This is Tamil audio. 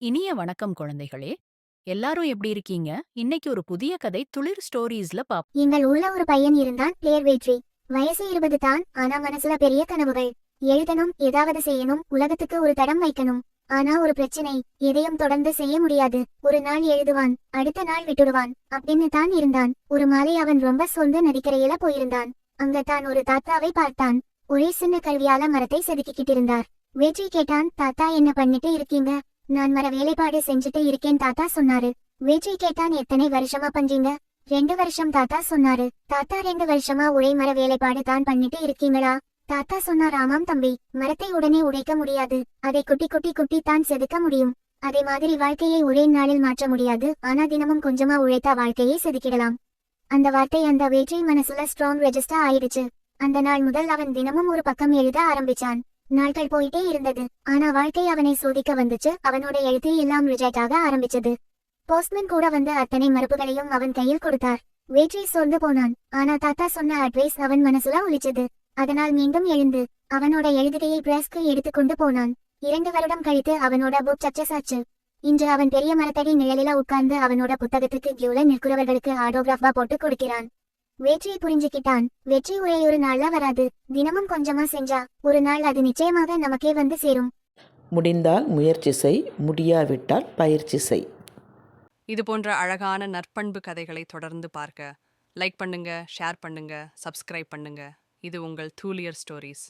இனிய வணக்கம் குழந்தைகளே. எல்லாரும் எப்படி இருக்கீங்க? இன்னைக்கு ஒரு புதிய கதை துளிர் ஸ்டோரீஸ்ல பாப்போம். எங்கள் ஊர்ல ஒரு பையன் இருந்தான், பேர் வெற்றி. வயசு 20 தான், ஆனா மனசுல பெரிய கனவுகள். எழுதணும், ஏதாவது செய்யணும், உலகத்துக்கு ஒரு தடம் வைக்கணும். ஆனா ஒரு பிரச்சனை, எதையும் தொடர்ந்து செய்ய முடியாது. ஒரு நாள் எழுதுவான், அடுத்த நாள் விட்டுடுவான், அப்படின்னு தான் இருந்தான். ஒரு மாலை அவன் ரொம்ப சோர்ந்து நதிக்கரையில போயிருந்தான். அங்க தான் ஒரு தாத்தாவை பார்த்தான். ஒரே சின்ன கல்வியால மரத்தை செதுக்கிக்கிட்டு இருந்தார். வெற்றி கேட்டான், தாத்தா என்ன பண்ணிட்டு இருக்கீங்க? நான் மர வேலைப்பாடு செஞ்சுட்டு இருக்கேன் தாத்தா சொன்னாரு. வெற்றி கேட்டான், எத்தனை வருஷமா பண்றீங்க? 2 வருஷம் தாத்தா சொன்னாரு. தாத்தா 2 வருஷமா ஒரே மர வேலைப்பாடு தான் பண்ணிட்டு இருக்கீங்களா? தாத்தா சொன்னார், ஆமாம் தம்பி. மரத்தை உடனே உடைக்க முடியாது, அதை குட்டி குட்டி குட்டி தான் செதுக்க முடியும். அதே மாதிரி வாழ்க்கையை ஒரே நாளில் மாற்ற முடியாது, ஆனா தினமும் கொஞ்சமா உழைத்தா வாழ்க்கையை செதுக்கிடலாம். அந்த வார்த்தை அந்த வெற்றி மனசுல ஸ்ட்ராங் ரெஜிஸ்டர் ஆயிடுச்சு. அந்த நாள் முதல் அவன் தினமும் ஒரு பக்கம் எழுத ஆரம்பிச்சான். நாட்கள் போயிட்டே இருந்தது, ஆனா வாழ்க்கை அவனை சோதிக்க வந்துச்சு. அவனோட எழுத்து எல்லாம் ரிஜெக்ட் ஆக ஆரம்பிச்சது. போஸ்ட்மேன் கூட வந்து அத்தனை மறுப்புகளையும் அவன் கையில் கொடுத்தார். வெற்றி சோர்ந்து போனான், ஆனா தாத்தா சொன்ன அட்வைஸ் அவன் மனசுல ஒலிச்சது. அதனால் மீண்டும் எழுந்து அவனோட எழுதுகையை பிரஸ்க்கு எடுத்துக்கொண்டு போனான். 2 வருடம் கழித்து அவனோட புக் சக்சஸ் ஆச்சு. இன்று அவன் பெரிய மரத்தடி நிழலில உட்கார்ந்து அவனோட புத்தகத்துக்கு கியூல நிற்கிறவர்களுக்கு ஆட்டோகிராஃபா போட்டு கொடுக்கிறான். வெற்றியை புரிஞ்சுக்கிட்டான். வெற்றி ஒரே ஒரு நாள்ல வராது, தினமும் கொஞ்சமா செஞ்சா ஒரு நாள் அது நிச்சயமாக நமக்கே வந்து சேரும். முடிந்தால் முயற்சி செய், முடியாவிட்டால் பயிற்சி செய். இது போன்ற அழகான நற்பண்பு கதைகளை தொடர்ந்து பார்க்க லைக் பண்ணுங்க, ஷேர் பண்ணுங்க, சப்ஸ்கிரைப் பண்ணுங்க. இது உங்கள் தூலியர் ஸ்டோரீஸ்.